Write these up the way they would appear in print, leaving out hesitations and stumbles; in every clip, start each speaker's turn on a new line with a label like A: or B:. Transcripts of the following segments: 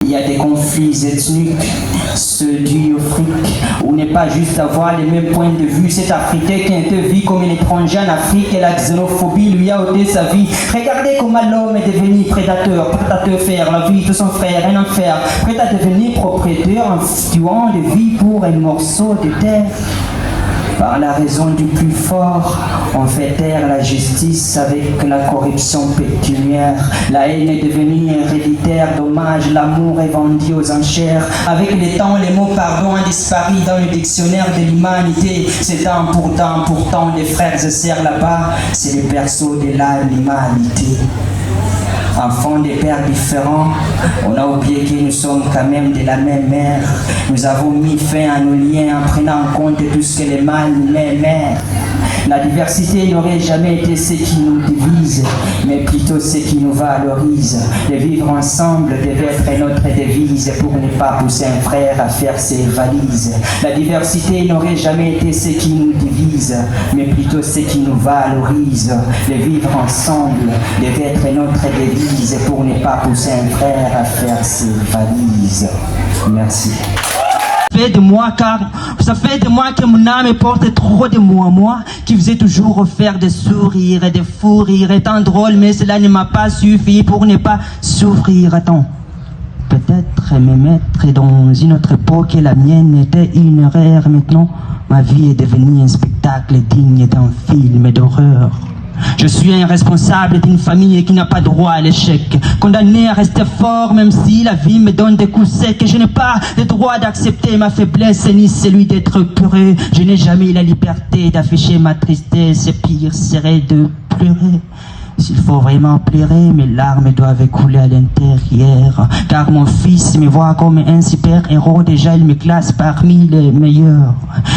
A: Il y a des conflits ethniques, ceux dus au fric, où n'est pas juste avoir les mêmes points de vue. Cet Africain qui a été vu comme un étranger en Afrique et la xénophobie lui a ôté sa vie. Regardez comment l'homme est devenu prédateur, prêt à te faire la vie de son frère, un enfer, prêt à devenir propriétaire en tuant de vie pour un morceau de terre. Par la raison du plus fort, on fait taire la justice avec la corruption pécuniaire. La haine est devenue héréditaire, dommage, l'amour est vendu aux enchères. Avec le temps, les mots pardon ont disparu dans le dictionnaire de l'humanité. C'est temps, pourtant, les frères et sœurs là-bas, c'est le berceau de l'animalité. Enfants des pères différents, on a oublié que nous sommes quand même de la même mère. Nous avons mis fin à nos liens en prenant en compte tout ce que les mâles nous mèrent. La diversité n'aurait jamais été ce qui nous divise, mais plutôt ce qui nous valorise. De vivre ensemble devait être notre devise pour ne pas pousser un frère à faire ses valises. La diversité n'aurait jamais été ce qui nous divise, mais plutôt ce qui nous valorise. De vivre ensemble devait être notre devise pour ne pas pousser un frère à faire ses valises. Merci.
B: Ça fait de moi que mon âme porte trop de moi qui faisait toujours faire des sourires et des fous rires étant drôle, mais cela ne m'a pas suffi pour ne pas souffrir. Attends, peut-être me mettre dans une autre époque et la mienne était une erreur. Maintenant, ma vie est devenue un spectacle digne d'un film d'horreur. Je suis un responsable d'une famille qui n'a pas droit à l'échec, condamné à rester fort même si la vie me donne des coups secs. Je n'ai pas le droit d'accepter ma faiblesse ni celui d'être peureux. Je n'ai jamais la liberté d'afficher ma tristesse, et pire serait de pleurer. S'il faut vraiment pleurer, mes larmes doivent couler à l'intérieur. Car mon fils me voit comme un super-héros, déjà il me classe parmi les meilleurs.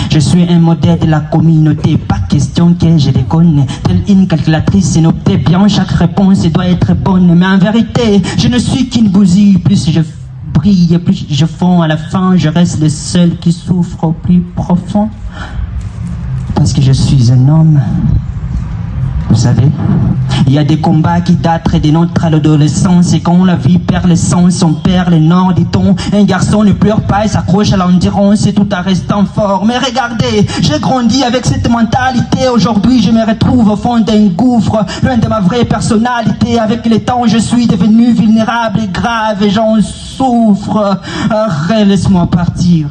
B: Je suis un modèle de la communauté, pas question que je déconne. Telle une calculatrice, notez bien, chaque réponse doit être bonne. Mais en vérité, je ne suis qu'une bousille, plus je brille, plus je fonds. À la fin, je reste le seul qui souffre au plus profond. Parce que je suis un homme. Vous savez, il y a des combats qui datent de notre adolescence et quand la vie perd le sens, on perd le nord, dit-on. Un garçon ne pleure pas et s'accroche à l'endurance tout en restant fort. Mais regardez, j'ai grandi avec cette mentalité. Aujourd'hui, je me retrouve au fond d'un gouffre, loin de ma vraie personnalité. Avec le temps, je suis devenu vulnérable et grave et j'en souffre. Arrête, laisse-moi partir.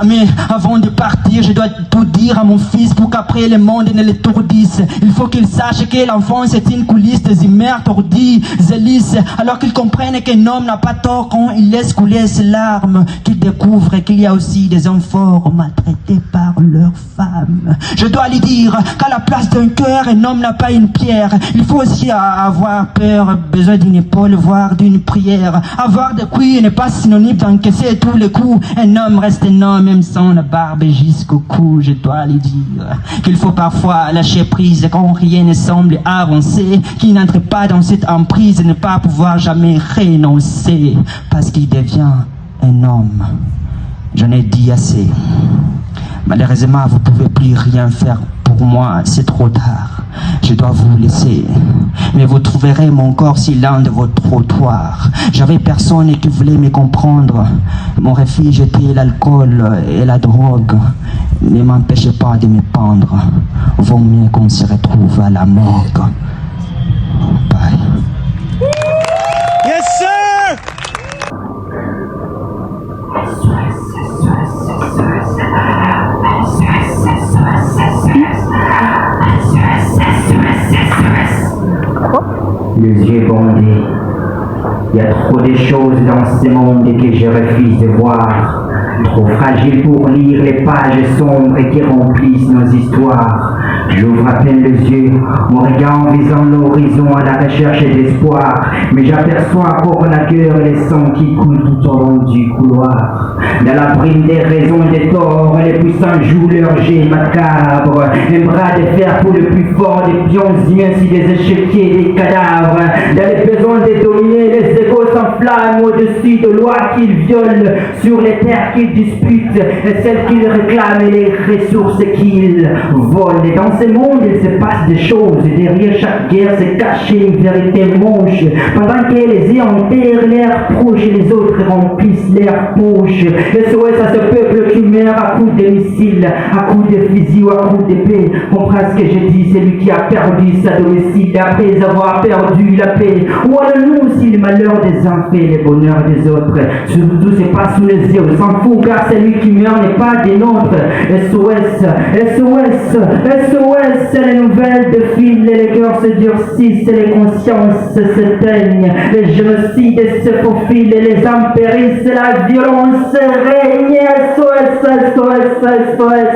B: Mais avant de partir, je dois tout dire à mon fils pour qu'après le monde ne l'étourdisse. Il faut qu'il sache que l'enfance est une coulisse des humeurs tordies, zélisses, alors qu'il comprenne qu'un homme n'a pas tort quand il laisse couler ses larmes, qu'il découvre qu'il y a aussi des hommes forts maltraités par leurs femmes. Je dois lui dire qu'à la place d'un cœur, un homme n'a pas une pierre. Il faut aussi avoir peur, besoin d'une épaule, voire d'une prière. Avoir des couilles n'est pas synonyme d'encaisser tous les coups. Un homme reste un homme, même sans la barbe jusqu'au cou. Je dois lui dire qu'il faut parfois lâcher prise quand rien ne semble avancer, qu'il n'entre pas dans cette emprise et ne pas pouvoir jamais renoncer parce qu'il devient un homme. J'en ai dit assez. Malheureusement, vous ne pouvez plus rien faire pour moi, c'est trop tard. Je dois vous laisser. Mais vous trouverez mon corps si lent de votre trottoir. J'avais personne qui voulait me comprendre. Mon refuge était l'alcool et la drogue. Ne m'empêchez pas de me pendre. Vaut mieux qu'on se retrouve à la morgue. Bye.
C: Yes, sir!
A: Les yeux bandés. Il y a trop de choses dans ce monde que je refuse de voir. Trop fragile pour lire les pages sombres qui remplissent nos histoires. J'ouvre à peine les yeux, mon regard en visant l'horizon à la recherche d'espoir. Mais j'aperçois encore la gueule et les sons qui coulent tout au long du couloir. Dans la brine des raisons et des torts, les puissants jouent leur jet macabre. Un bras de fer pour le plus fort des pions immenses, des échiquiers, des cadavres. Dans les besoins de dominer, les égos s'enflamment au-dessus de lois qu'ils violent, sur les terres qu'ils disputent, et celles qu'ils réclament et les ressources qu'ils volent. Et dans Dans ce monde, il se passe des choses. Derrière chaque guerre se cache une vérité moche. Pendant que les yeux enterrent l'air proche, les autres remplissent leur poche. SOS à ce peuple qui meurt à coups de missiles, à coups de fusils ou à coups d'épée. Comprends ce que je dis, c'est lui qui a perdu sa domicile après avoir perdu la paix. Ou allons-nous si le malheur des uns fait le bonheur des autres? Surtout c'est pas sous les yeux, on s'en fout car celui qui meurt n'est pas des nôtres. SOS, SOS, SOS, les nouvelles défilent, les cœurs se durcissent, les consciences s'éteignent, les génocides se faufilent, les âmes périssent, la violence règne. SOS, SOS, SOS,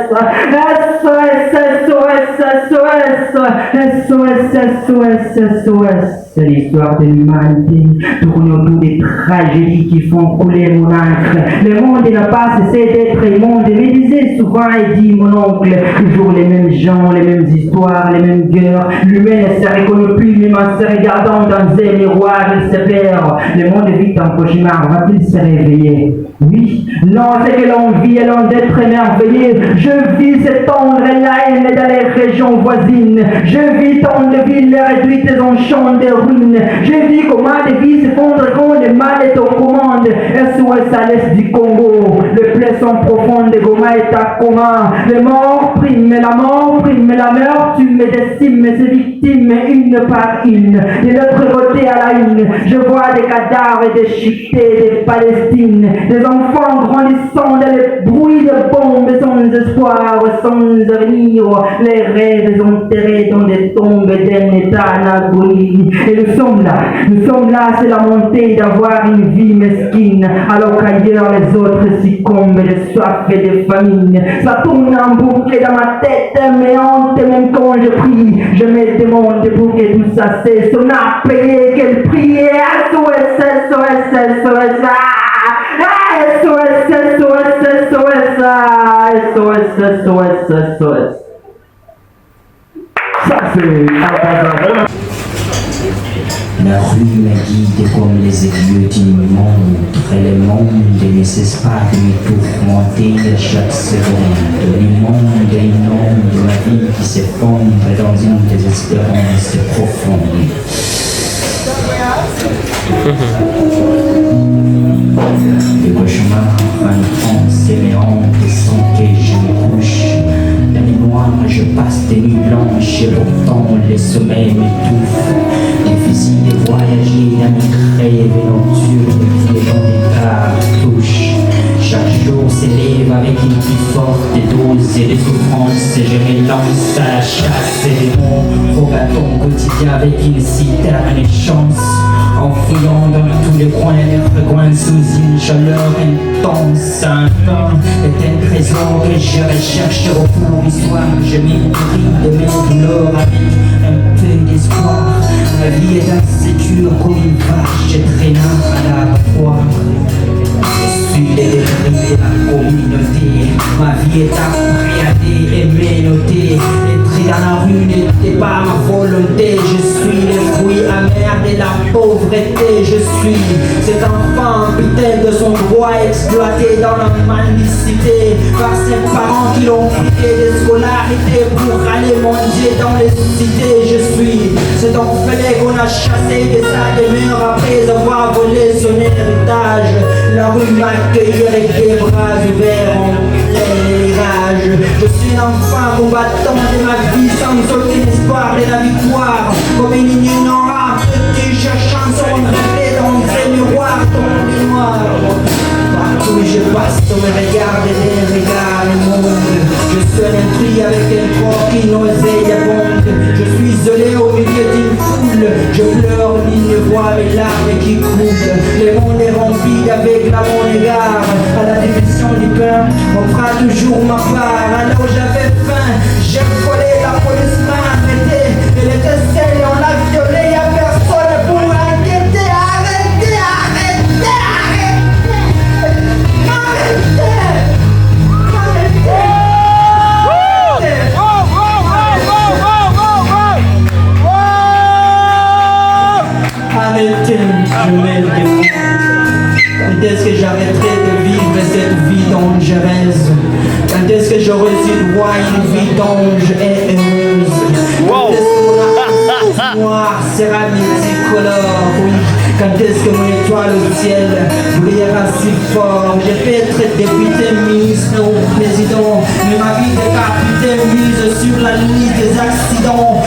A: SOS. C'est l'histoire de l'humanité, tourne autour des tragédies qui font couler mon encre. Le monde n'a pas cessé d'être immonde, me disait souvent et dit mon oncle, toujours les mêmes gens, les mêmes histoires, les mêmes guerres. L'humain ne se reconnaît plus, même en se regardant dans un miroir, il se perd. Le monde vit en cauchemar, va-t-il se réveiller? Oui, non, c'est que l'on vit et l'on d'être émerveillé. Je vis s'étendre la haine dans les régions voisines. Je vis tant de villes réduites en champs de ruines. Je vis comment des vies s'effondrent quand le mal est aux commandes. SOS à l'est du Congo. Les plaies sont profondes, Goma est à coma. Les morts priment, la mort prime, la meurtume décime ses victimes une par une. De l'autre côté à la une, je vois des cadavres déchiquetés des Palestines. Des enfants grandissant dans les bruits de bombes sans espoir, sans avenir, les rêves enterrés dans des tombes d'un état en agonie. Et nous sommes là, c'est la montée d'avoir une vie mesquine, alors qu'ailleurs les autres succombent de soif et de famine. Ça tourne en boucle dans ma tête, mes hantes, même quand je prie, je me demande pour que tout ça cesse. On a payé quel prix? SOS, SOS, SOS, SOS, SOS, SOS, SOS, SOS. Ça c'est
B: La rue me guide comme les aiguilles d'une montre, et le monde ne cesse pas de me tourmenter à chaque seconde. Le monde inonde ma vie qui s'effondre dans une désespérance profonde. Le cauchemar enfonce mes hantes sans que je me couche. Dans les noirs, je passe des nuits blanches et pourtant les sommeils m'étouffent. Difficile de voyager dans mes rêves nocturnes et dans des cartouches. Chaque jour s'élève avec une plus forte dose de souffrance et je me lance à la chasse des démons, au bâton quotidien avec une citerne chance. En fouillant dans tous les coins sous une chaleur intense. Un temps est un trésor que je recherche au fond du soir. Je me nourris de mes douleurs avec un peu d'espoir. Ma vie est assez dure comme une vache traînant à la foire. Je suis déprimé de la communauté. Ma vie est appréhendée et menotée. Entrer dans la rue n'était pas ma volonté. Je suis le fruit amer de la pauvreté. Je suis cet enfant putain de son droit exploité dans la mendicité par ses parents qui l'ont privé de scolarité pour aller manger dans les cités. Je suis cet orphelin qu'on a chassé de sa demeure après avoir volé son héritage. La rue m'accueille avec des bras ouverts en plein mirage. Je suis l'enfant combattant de ma vie sans aucun espoir de la victoire. Comme une ignorante qui cherchant son reflet dans un miroir tombé noir. Partout où je passe, on me regarde des regards immondes. Je suis un intrus avec un corps qui nauséabonde. Je suis isolé au milieu d'une foule. Je pleure d'une voix mes larmes qui coulent. Le monde est rempli avec la mon égard. À la division du pain, on fera toujours ma part. Alors j'avais faim, j'ai volé, la police m'a arrêté. Elle était seule, on l'a violée, y'a personne pour inquiéter. Arrêtez, arrêtez, arrêtez, arrêtez,
A: arrêtez, je m'aime. Quand est-ce que j'arrêterai de vivre cette vie dangereuse? Quand est-ce que j'aurai droit à une vie d'ange et heureuse? sera multicolore, oui. Quand est-ce que mon étoile au ciel brillera si fort? J'ai pu être député, ministre ou président, mais ma vie de capitaine mise sur la liste des accidents.